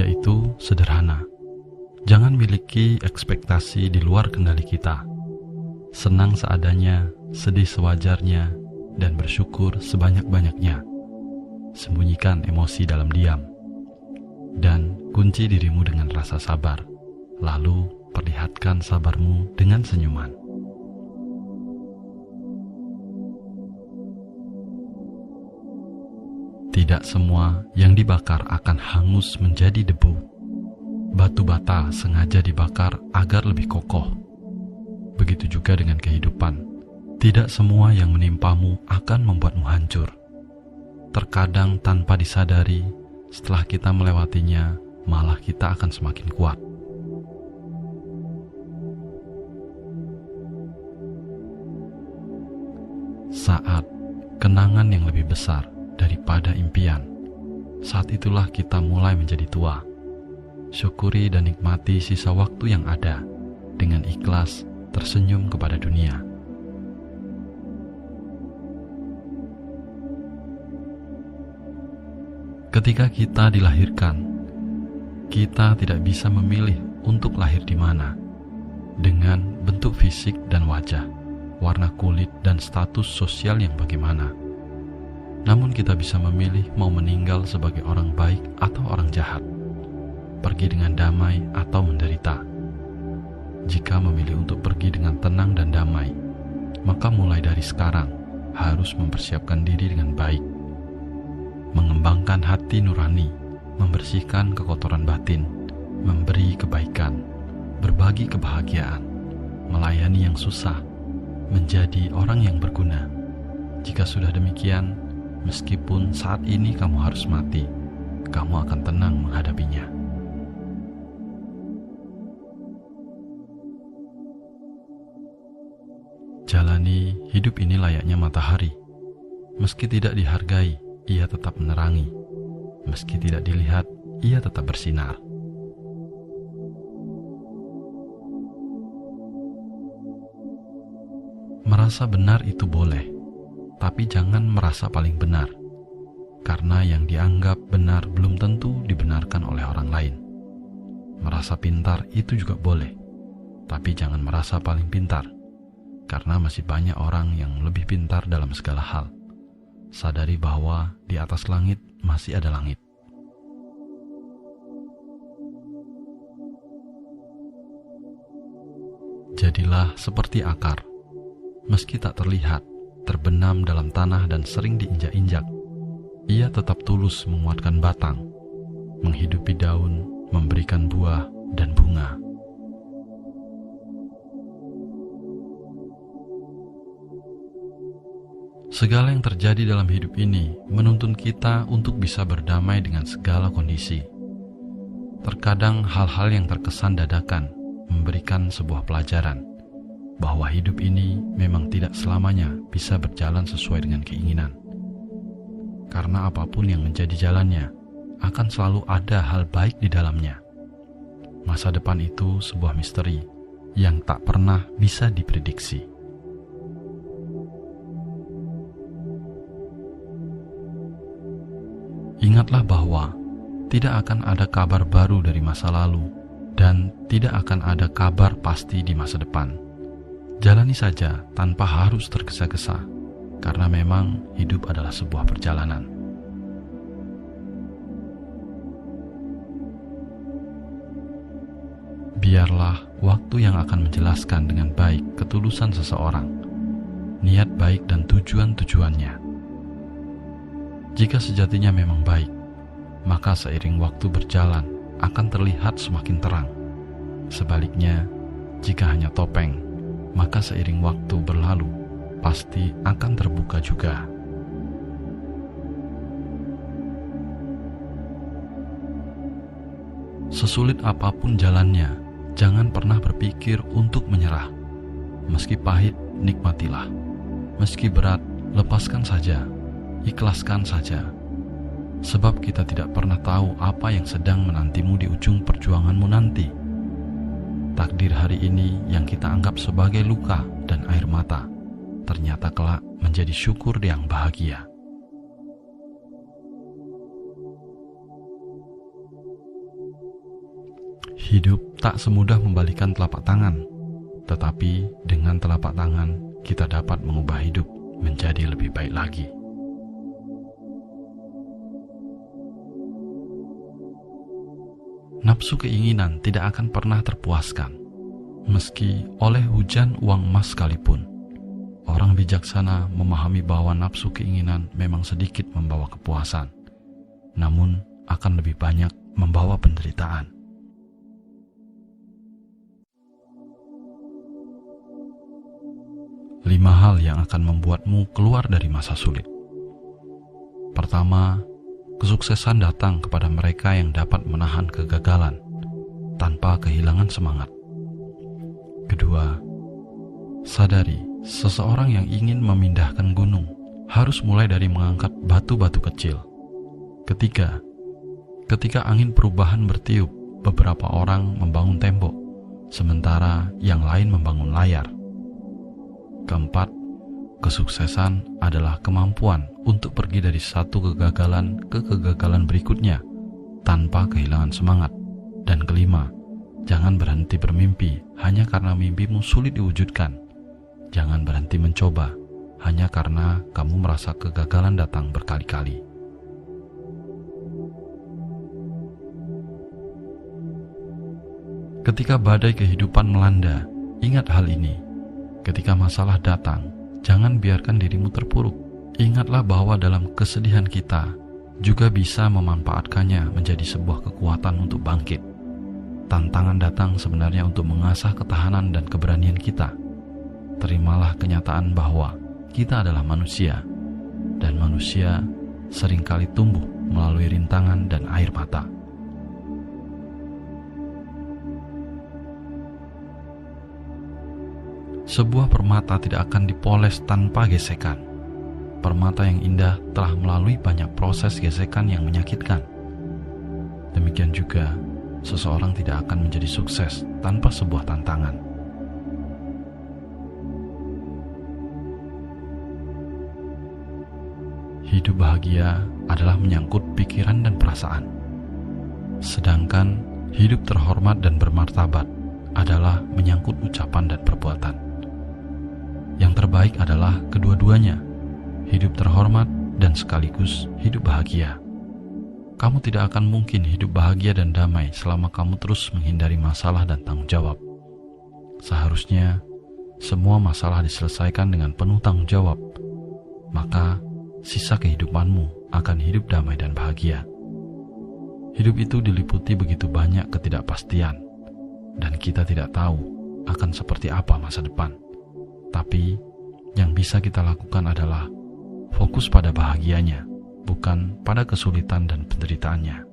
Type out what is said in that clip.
Bahagia itu sederhana. Jangan miliki ekspektasi di luar kendali kita. Senang seadanya, sedih sewajarnya, dan bersyukur sebanyak-banyaknya. Sembunyikan emosi dalam diam. Dan kunci dirimu dengan rasa sabar. Lalu perlihatkan sabarmu dengan senyuman. Tidak semua yang dibakar akan hangus menjadi debu. Batu bata sengaja dibakar agar lebih kokoh. Begitu juga dengan kehidupan. Tidak semua yang menimpamu akan membuatmu hancur. Terkadang tanpa disadari, setelah kita melewatinya, malah kita akan semakin kuat. Saat kenangan yang lebih besar daripada impian, saat itulah kita mulai menjadi tua. Syukuri dan nikmati sisa waktu yang ada, dengan ikhlas tersenyum kepada dunia. Ketika kita dilahirkan, kita tidak bisa memilih untuk lahir di mana, dengan bentuk fisik dan wajah, warna kulit dan status sosial yang bagaimana. Namun kita bisa memilih mau meninggal sebagai orang baik atau orang jahat, pergi dengan damai atau menderita. Jika memilih untuk pergi dengan tenang dan damai, maka mulai dari sekarang harus mempersiapkan diri dengan baik, mengembangkan hati nurani, membersihkan kekotoran batin, memberi kebaikan, berbagi kebahagiaan, melayani yang susah, menjadi orang yang berguna. Jika sudah demikian, meskipun saat ini kamu harus mati, kamu akan tenang menghadapinya. Jalani hidup ini layaknya matahari. Meski tidak dihargai, ia tetap menerangi. Meski tidak dilihat, ia tetap bersinar. Merasa benar itu boleh, tapi jangan merasa paling benar, karena yang dianggap benar belum tentu dibenarkan oleh orang lain. Merasa pintar itu juga boleh, tapi jangan merasa paling pintar, karena masih banyak orang yang lebih pintar dalam segala hal. Sadari bahwa di atas langit masih ada langit. Jadilah seperti akar, meski tak terlihat, terbenam dalam tanah dan sering diinjak-injak, ia tetap tulus menguatkan batang, menghidupi daun, memberikan buah dan bunga. Segala yang terjadi dalam hidup ini menuntun kita untuk bisa berdamai dengan segala kondisi. Terkadang hal-hal yang terkesan dadakan memberikan sebuah pelajaran bahwa hidup ini memang tidak selamanya bisa berjalan sesuai dengan keinginan. Karena apapun yang menjadi jalannya, akan selalu ada hal baik di dalamnya. Masa depan itu sebuah misteri yang tak pernah bisa diprediksi. Ingatlah bahwa tidak akan ada kabar baru dari masa lalu dan tidak akan ada kabar pasti di masa depan. Jalani saja tanpa harus tergesa-gesa, karena memang hidup adalah sebuah perjalanan. Biarlah waktu yang akan menjelaskan dengan baik ketulusan seseorang, niat baik dan tujuan-tujuannya. Jika sejatinya memang baik, maka seiring waktu berjalan akan terlihat semakin terang. Sebaliknya, jika hanya topeng, maka seiring waktu berlalu pasti akan terbuka juga. Sesulit apapun jalannya, jangan pernah berpikir untuk menyerah. Meski pahit, nikmatilah. Meski berat, lepaskan saja. Ikhlaskan saja. Sebab kita tidak pernah tahu apa yang sedang menantimu di ujung perjuanganmu nanti. Takdir hari ini yang kita anggap sebagai luka dan air mata, ternyata kelak menjadi syukur yang bahagia. Hidup tak semudah membalikan telapak tangan, tetapi dengan telapak tangan kita dapat mengubah hidup menjadi lebih baik lagi. Nafsu keinginan tidak akan pernah terpuaskan, meski oleh hujan uang emas sekalipun. Orang bijaksana memahami bahwa nafsu keinginan memang sedikit membawa kepuasan, namun akan lebih banyak membawa penderitaan. Lima hal yang akan membuatmu keluar dari masa sulit. Pertama, kesuksesan datang kepada mereka yang dapat menahan kegagalan tanpa kehilangan semangat. Kedua, sadari seseorang yang ingin memindahkan gunung harus mulai dari mengangkat batu-batu kecil. Ketiga, ketika angin perubahan bertiup, beberapa orang membangun tembok, sementara yang lain membangun layar. Keempat, kesuksesan adalah kemampuan untuk pergi dari satu kegagalan ke kegagalan berikutnya tanpa kehilangan semangat. Dan kelima, jangan berhenti bermimpi hanya karena mimpimu sulit diwujudkan. Jangan berhenti mencoba hanya karena kamu merasa kegagalan datang berkali-kali. Ketika badai kehidupan melanda, ingat hal ini. Ketika masalah datang, jangan biarkan dirimu terpuruk. Ingatlah bahwa dalam kesedihan kita juga bisa memanfaatkannya menjadi sebuah kekuatan untuk bangkit. Tantangan datang sebenarnya untuk mengasah ketahanan dan keberanian kita. Terimalah kenyataan bahwa kita adalah manusia, dan manusia seringkali tumbuh melalui rintangan dan air mata. Sebuah permata tidak akan dipoles tanpa gesekan. Permata yang indah telah melalui banyak proses gesekan yang menyakitkan. Demikian juga, seseorang tidak akan menjadi sukses tanpa sebuah tantangan. Hidup bahagia adalah menyangkut pikiran dan perasaan. Sedangkan hidup terhormat dan bermartabat adalah menyangkut ucapan dan perbuatan. Yang terbaik adalah kedua-duanya, hidup terhormat dan sekaligus hidup bahagia. Kamu tidak akan mungkin hidup bahagia dan damai selama kamu terus menghindari masalah dan tanggung jawab. Seharusnya semua masalah diselesaikan dengan penuh tanggung jawab, maka sisa kehidupanmu akan hidup damai dan bahagia. Hidup itu diliputi begitu banyak ketidakpastian, dan kita tidak tahu akan seperti apa masa depan. Tapi yang bisa kita lakukan adalah fokus pada bahagianya, bukan pada kesulitan dan penderitaannya.